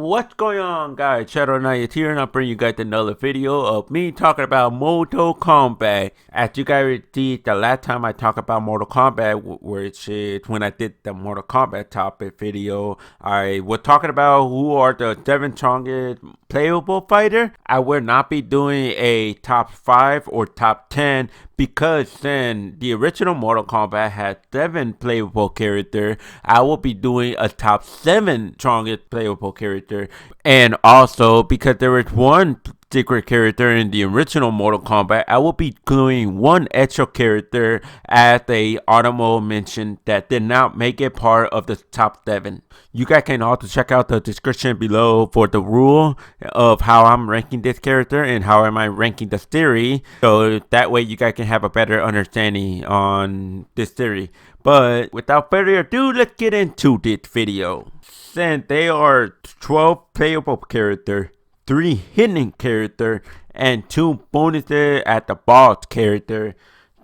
What's going on, guys? Shadow Knight here, and I'll bring you guys another video of me talking about Mortal Kombat. As you guys see, the last time I talked about Mortal Kombat, which is when I did the Mortal Kombat topic video, I was talking about who are the 7 strongest playable fighter. I will not be doing a top 5 or top 10 because then the original Mortal Kombat had 7 playable characters. I will be doing a top 7 strongest playable character, and also because there is one secret character in the original Mortal Kombat, I will be including one extra character as a audible mention that did not make it part of the top 7. You guys can also check out the description below for the rule of how I'm ranking this character and how am I ranking the theory, so that way you guys can have a better understanding on this theory. But without further ado, let's get into this video. Since they are 12 playable characters, 3 hidden character, and 2 bonuses at the boss character,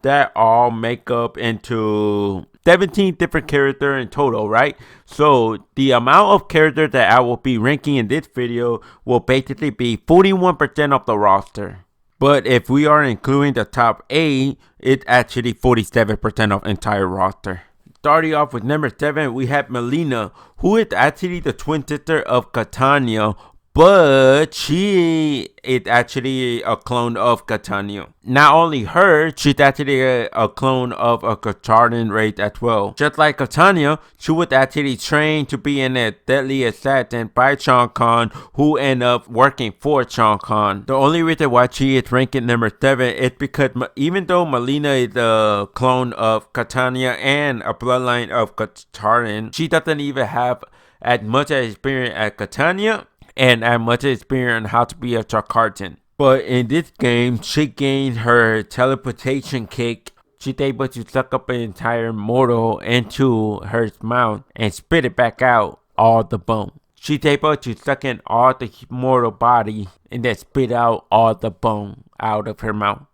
that all make up into 17 different characters in total, right? So the amount of characters that I will be ranking in this video will basically be 41% of the roster. But if we are including the top 8, it's actually 47% of entire roster. Starting off with number 7, we have Molina, who is actually the twin sister of Kano, but she is actually a clone of Kano. Not only her, she's actually a clone of a Kataran race as well. Just like Kano, she was actually trained to be in a deadly assassin by Shao Kahn, who ended up working for Shao Kahn. The only reason why she is ranking number 7 is because even though Molina is a clone of Kano and a bloodline of Kataran, she doesn't even have as much experience as Kano and as much experience on how to be a Jakartan. But in this game, she gained her teleportation kick. She's able to suck up an entire mortal into her mouth and spit it back out, all the bone. She's able to suck in all the mortal body and then spit out all the bone out of her mouth.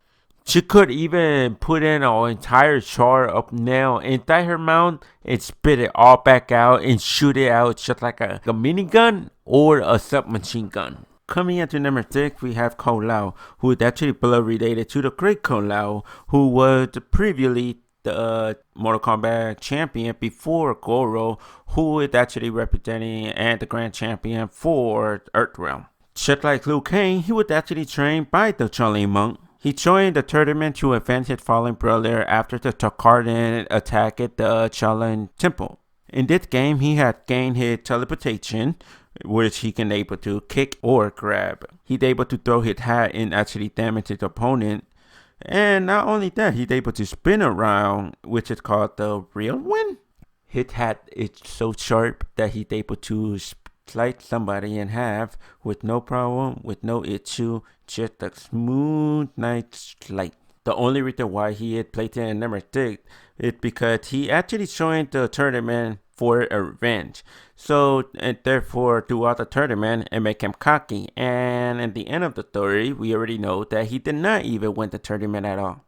She could even put in an entire shard of nail inside her mouth and spit it all back out and shoot it out just like a minigun or a submachine gun. Coming into number 6, we have Kano, who is actually blood related to the great Kano, who was previously the Mortal Kombat champion before Goro, who is actually representing and the grand champion for Earthrealm. Just like Liu Kang, he was actually trained by the Shaolin monk. He joined the tournament to avenge his fallen brother after the Jakartan attacked the Shaolin temple. In this game, he had gained his teleportation, which he can able to kick or grab. He's able to throw his hat and actually damage his opponent. And not only that, he's able to spin around, which is called the real win. His hat is so sharp that he's able to slice somebody in half with no problem, with no issue, just a smooth, nice slice. The only reason why he is placed in number 6 is because he actually joined the tournament for a revenge. So, and therefore, throughout the tournament, it make him cocky. And at the end of the story, we already know that he did not even win the tournament at all.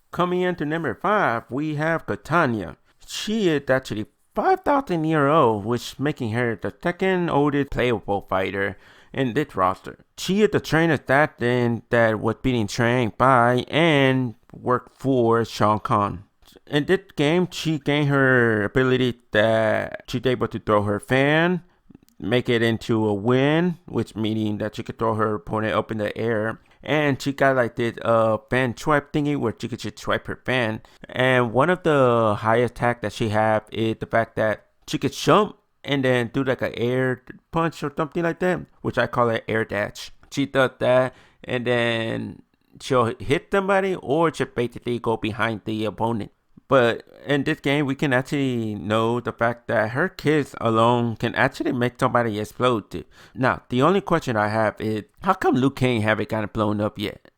Coming into number 5, we have Kano. She is actually 5,000 years old, which making her the 2nd oldest playable fighter in this roster. She is the trained assassin that was being trained by and worked for Shao Kahn. In this game, she gained her ability that she's able to throw her fan, make it into a wind, which meaning that she could throw her opponent up in the air. And she got like this fan swipe thingy where she could just swipe her fan. And one of the highest attack that she have is the fact that she could jump and then do like an air punch or something like that, which I call it air dash. She does that and then she'll hit somebody or she'll basically go behind the opponent. But in this game, we can actually know the fact that her kiss alone can actually make somebody explode. Now, the only question I have is, how come Liu Kang haven't gotten blown up yet?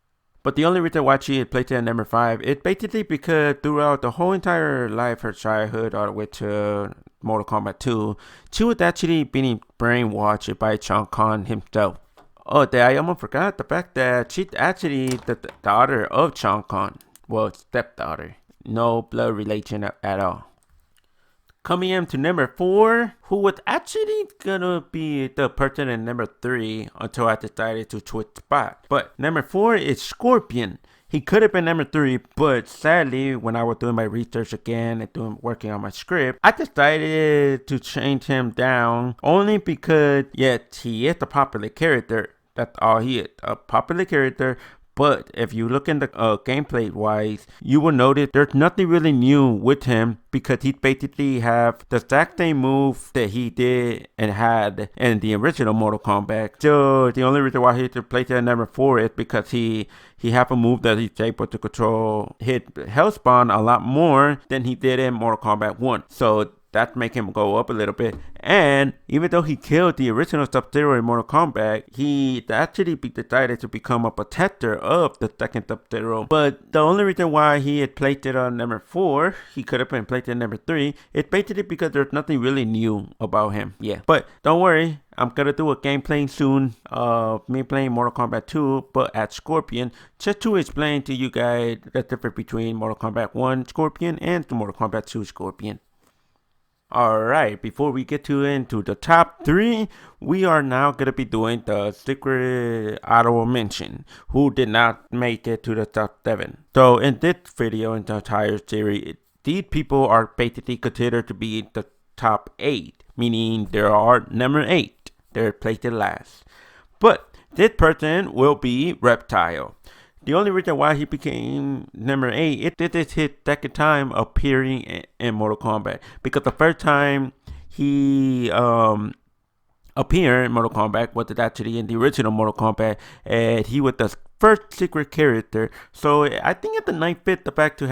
But the only reason why she is placed at number 5 is basically because throughout the whole entire life, her childhood all the way to Mortal Kombat 2, she was actually being brainwashed by Shao Kahn himself. Oh, I almost forgot the fact that she's actually the daughter of Shao Kahn. Well, stepdaughter. No blood relation at all. Coming in to number 4, who was actually gonna be the person in number 3 until I decided to switch spot. But number 4 is Scorpion. He could have been number 3, but sadly, when I was doing my research again and working on my script, I decided to change him down only because, yes, he is a popular character. That's all he is, a popular character. But if you look in the gameplay wise, you will notice there's nothing really new with him because he basically have the exact same move that he did and had in the original Mortal Kombat. So the only reason why he placed it at number 4 is because he have a move that he's able to control his health spawn a lot more than he did in Mortal Kombat 1. So that make him go up a little bit. And even though he killed the original Sub-Zero in Mortal Kombat, he actually decided to become a protector of the second Sub-Zero. But the only reason why he had placed it on number 4, he could have been placed at number 3, is basically because there's nothing really new about him. Yeah, but don't worry, I'm gonna do a gameplay soon of me playing Mortal Kombat 2, but at Scorpion, just to explain to you guys the difference between Mortal Kombat 1 Scorpion and the Mortal Kombat 2 Scorpion. Alright, before we get into the top 3, we are now going to be doing the secret honorable mention, who did not make it to the top 7. So in this video, in the entire series, these people are basically considered to be the top 8, meaning there are number 8. They're placed last. But this person will be Reptile. The only reason why he became number 8, this is his second time appearing in Mortal Kombat. Because the first time he appeared in Mortal Kombat was actually in the original Mortal Kombat, and he was the first secret character. So I think at the 9th fit, the fact to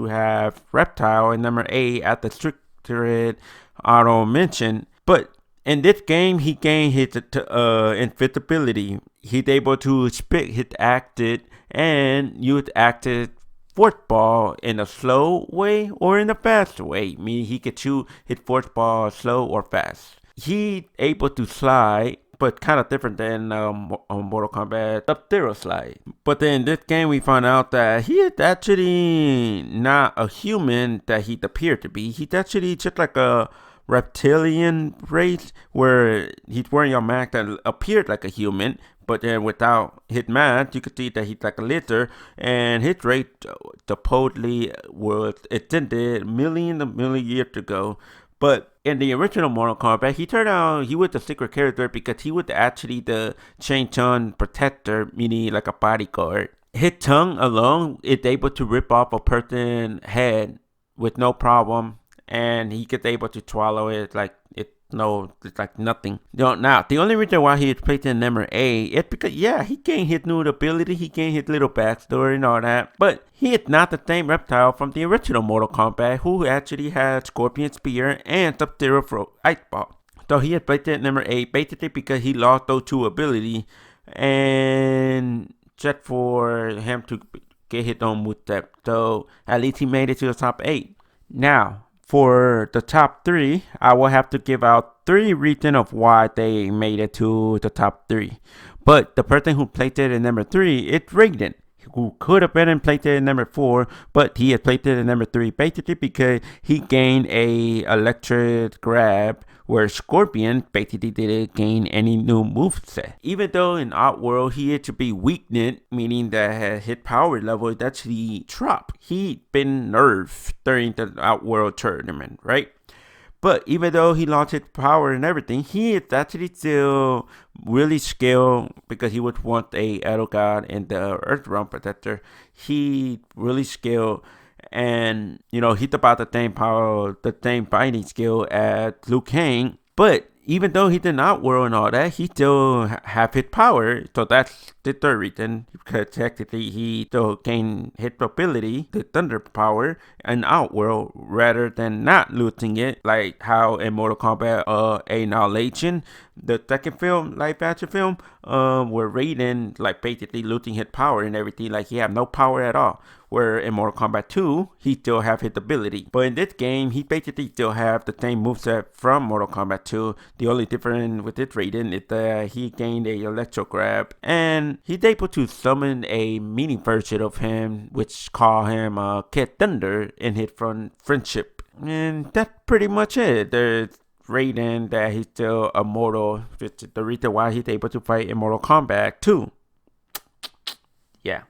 have Reptile in number 8 at the secret auto mention. But in this game, he gained his invisibility. He's able to spit his acted and use acted force ball in a slow way or in a fast way. Meaning he could shoot his force ball slow or fast. He's able to slide, but kind of different than Mortal Kombat Sub-Zero slide. But then in this game, we found out that he is actually not a human that he appeared to be. He's actually just like a reptilian race where he's wearing a mask that appeared like a human, but then without his mask, you could see that he's like a lizard, and his race supposedly was extended millions years ago. But in the original Mortal Kombat, he turned out he was the secret character because he was actually the Chain Chun protector, meaning like a bodyguard. His tongue alone is able to rip off a person's head with no problem, and he gets able to swallow it like it's like nothing. Now, the only reason why he is placed in number 8 is because, yeah, he gained his new ability, he gained his little backstory and all that, but he is not the same Reptile from the original Mortal Kombat, who actually had Scorpion Spear and Sub-Zero Ice Ball. So he is placed at number 8 basically because he lost those 2 abilities, and just for him to get his own moveset. So at least he made it to the top 8. Now, for the top 3, I will have to give out 3 reasons of why they made it to the top 3. But the person who placed it in number 3 is Raiden, who could have been placed it in number 4, but he has placed it in number 3 basically because he gained a electric grab, where Scorpion basically didn't gain any new moveset. Even though in Outworld he had to be weakened, meaning that his power level is actually dropped. He'd been nerfed during the Outworld tournament, right? But even though he lost his power and everything, he is actually still really skilled because he was once a Edo God and the Earthrealm Protector. He really skilled. And, you know, he's about the same power, the same fighting skill as Liu Kang. But even though he did not whirl and all that, he still have his power. So that's the third reason, because technically he still gained his ability, the thunder power, and outworld rather than not losing it, like how in Mortal Kombat Annihilation, the second film, live action film, where Raiden like basically losing his power and everything, like he have no power at all. Where in Mortal Kombat 2, he still have his ability. But in this game, he basically still have the same moveset from Mortal Kombat 2. The only difference with this Raiden is that he gained a electro grab, and he's able to summon a mini version of him, which call him Kid Thunder in his friendship. And that's pretty much it. There's Raiden that he's still immortal, which is the reason why he's able to fight in Mortal Kombat 2. Yeah.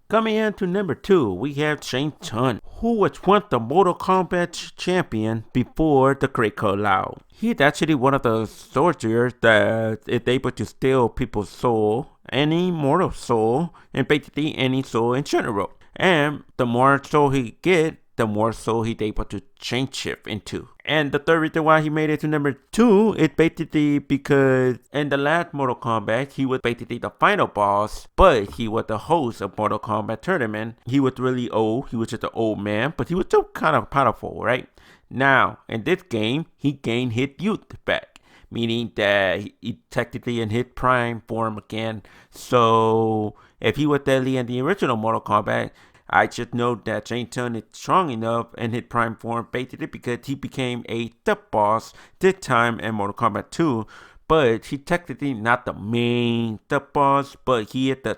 Coming in to number 2, we have Shang Tsung, who was once the Mortal Kombat champion before the Great Lao. He's actually one of the soldiers that is able to steal people's soul, any mortal soul, and basically any soul in general. And the more soul he get, the more soul he's able to change shift into. And the third reason why he made it to number 2 is basically because in the last Mortal Kombat, he was basically the final boss, but he was the host of Mortal Kombat tournament. He was really old. He was just an old man, but he was still kind of powerful, right? Now, in this game, he gained his youth back, meaning that he technically in his prime form again. So, if he was deadly in the original Mortal Kombat, I just know that Shang Tsung is strong enough in his prime form basically because he became a sub-boss this time in Mortal Kombat 2. But he's technically not the main sub-boss, but he is the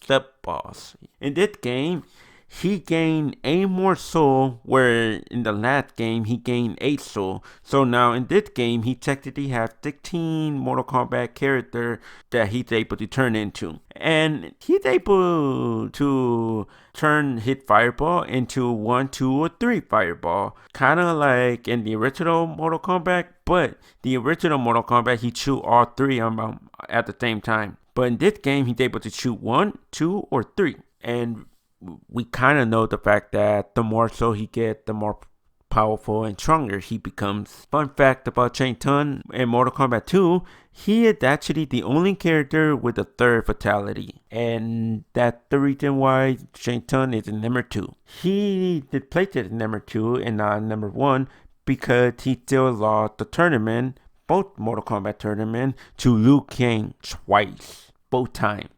sub-boss. In this game, he gained 8 more soul, where in the last game he gained 8 soul. So now in this game he technically has 16 Mortal Kombat character that he's able to turn into. And he's able to turn his fireball into 1, 2, or 3 fireball. Kinda like in the original Mortal Kombat, but the original Mortal Kombat he shoot all 3 of them at the same time. But in this game he's able to shoot 1, 2, or 3. And we kind of know the fact that the more soul he gets, the more powerful and stronger he becomes. Fun fact about Shang Tsung in Mortal Kombat 2, he is actually the only character with a 3rd fatality. And that's the reason why Shang Tsung is in number 2. He did place it in number 2 and not number 1 because he still lost the tournament, both Mortal Kombat tournament, to Liu Kang twice, both times.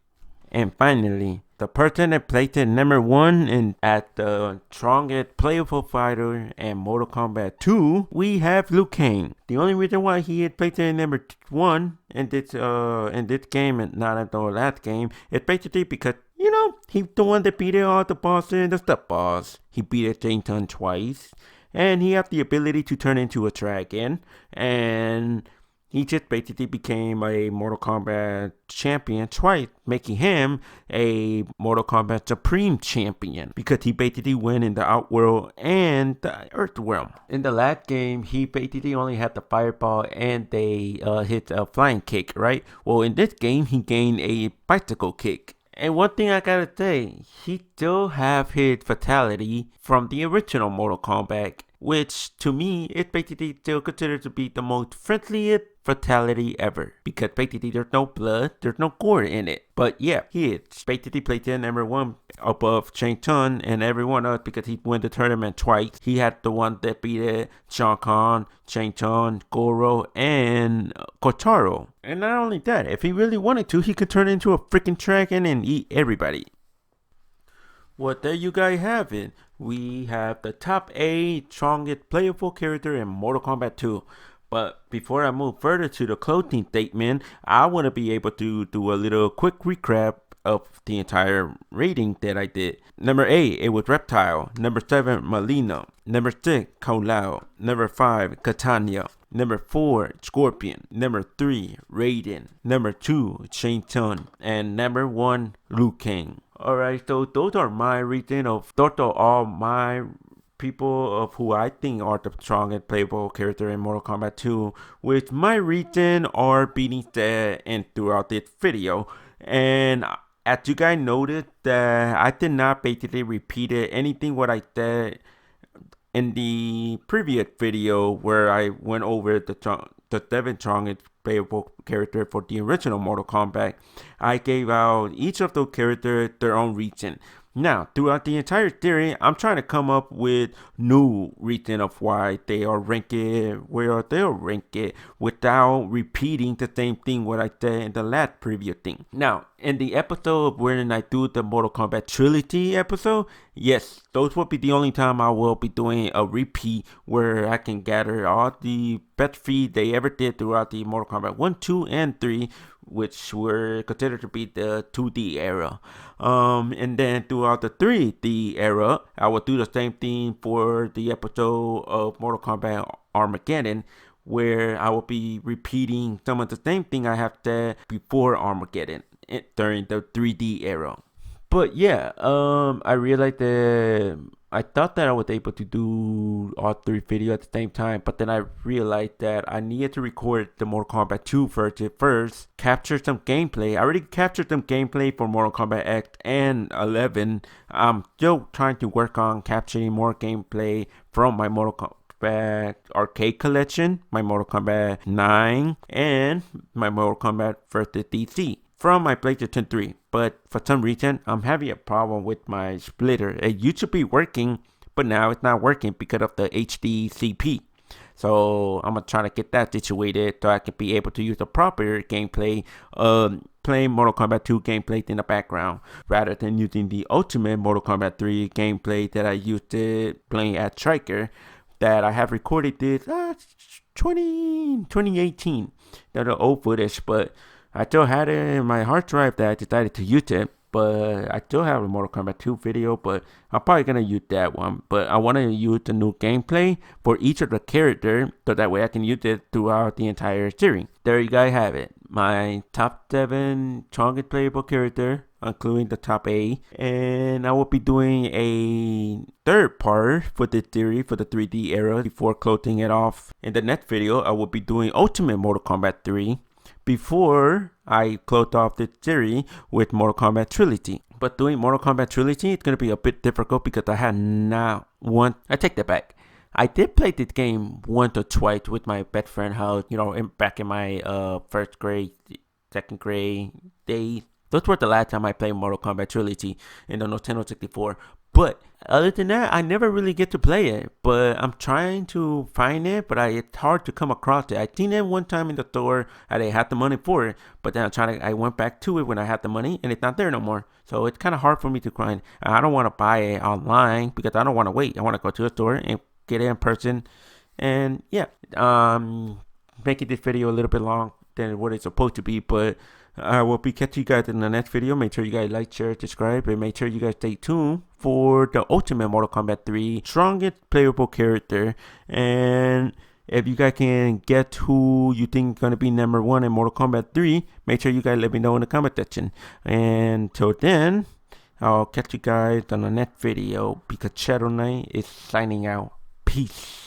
And finally, the person that placed it number 1 and at the strongest playable fighter in Mortal Kombat 2, we have Liu Kang. The only reason why he had placed it in number 1 in this game and not in the last game is basically because, you know, he's the one that beat all the bosses and the sub-boss. He beat Shang Tsung twice, and he has the ability to turn into a dragon, and he just basically became a Mortal Kombat champion twice, making him a Mortal Kombat Supreme champion because he basically went in the Outworld and the Earthrealm. In the last game, he basically only had the fireball and they hit a flying kick, right? Well, in this game, he gained a bicycle kick. And one thing I gotta say, he still have his fatality from the original Mortal Kombat, which to me is basically still considered to be the most friendliest fatality ever, because basically there's no blood, there's no gore in it. But yeah, he is basically placed in number 1 above Shang Tsung and everyone else because he won the tournament twice. He had the one that beat Shao Kahn, Shang Tsung, Goro, and Kotaro. And not only that, if he really wanted to, he could turn into a freaking dragon and eat everybody. Well, there you guys have it. We have the top 8 strongest playable character in Mortal Kombat 2. But before I move further to the closing statement, I want to be able to do a little quick recap of the entire rating that I did. Number 8, it was Reptile. Number 7, Molina. Number 6, Kano. Number 5, Katana. Number 4, Scorpion. Number 3, Raiden. Number 2, Shang Tsung. And number 1, Liu Kang. Alright, so those are all my people of who I think are the strongest playable character in Mortal Kombat 2, with my reason are being said and throughout this video. And as you guys noticed, that I did not basically repeat anything what I said in the previous video where I went over the 7 strongest playable character for the original Mortal Kombat. I gave out each of those characters their own reason. Now, throughout the entire theory, I'm trying to come up with new reason of why they are ranked where they are ranked without repeating the same thing what I said in the last previous thing. Now, in the episode wherein I do the Mortal Kombat Trilogy episode, yes, those will be the only time I will be doing a repeat where I can gather all the best feed they ever did throughout the Mortal Kombat 1, 2, and 3 which were considered to be the 2D era. And then throughout the 3D era, I will do the same thing for the episode of Mortal Kombat Armageddon, where I will be repeating some of the same thing I have said before Armageddon during the 3D era. But yeah, I realized that I thought that I was able to do all 3 videos at the same time, but then I realized that I needed to record the Mortal Kombat 2 version first, capture some gameplay. I already captured some gameplay for Mortal Kombat X and 11. I'm still trying to work on capturing more gameplay from my Mortal Kombat arcade collection, my Mortal Kombat 9, and my Mortal Kombat vs. DC from my PlayStation 3, but for some reason, I'm having a problem with my splitter. It used to be working, but now it's not working because of the HDCP. So I'm gonna try to get that situated so I can be able to use the proper gameplay, playing Mortal Kombat 2 gameplay in the background, rather than using the Ultimate Mortal Kombat 3 gameplay that I used it playing at Striker, that I have recorded this 2018, that the old footage, but I still had it in my hard drive that I decided to use it, but I still have a Mortal Kombat 2 video, but I'm probably going to use that one. But I want to use the new gameplay for each of the characters, so that way I can use it throughout the entire series. There you guys have it. My top 7 strongest playable character, including the top 8. And I will be doing a third part for this series for the 3D era before closing it off. In the next video, I will be doing Ultimate Mortal Kombat 3. Before I close off this series with Mortal Kombat Trilogy. But doing Mortal Kombat Trilogy, it's going to be a bit difficult because I had not one. I take that back. I did play this game once or twice with my best friend house, back in my first grade, second grade days. Those were the last time I played Mortal Kombat Trilogy in the Nintendo 64. But other than that, I never really get to play it. But I'm trying to find it, but it's hard to come across it. I seen it one time in the store, and I had the money for it. But then I went back to it when I had the money, and it's not there no more. So it's kind of hard for me to find. I don't want to buy it online because I don't want to wait. I want to go to a store and get it in person. And yeah, making this video a little bit long than what it's supposed to be, but I will be catching you guys in the next video. Make sure you guys like, share, subscribe, and make sure you guys stay tuned for the Ultimate Mortal Kombat 3 strongest playable character. And if you guys can get who you think is going to be number 1 in Mortal Kombat 3, make sure you guys let me know in the comment section. And till then, I'll catch you guys on the next video because Shadow Knight is signing out. Peace.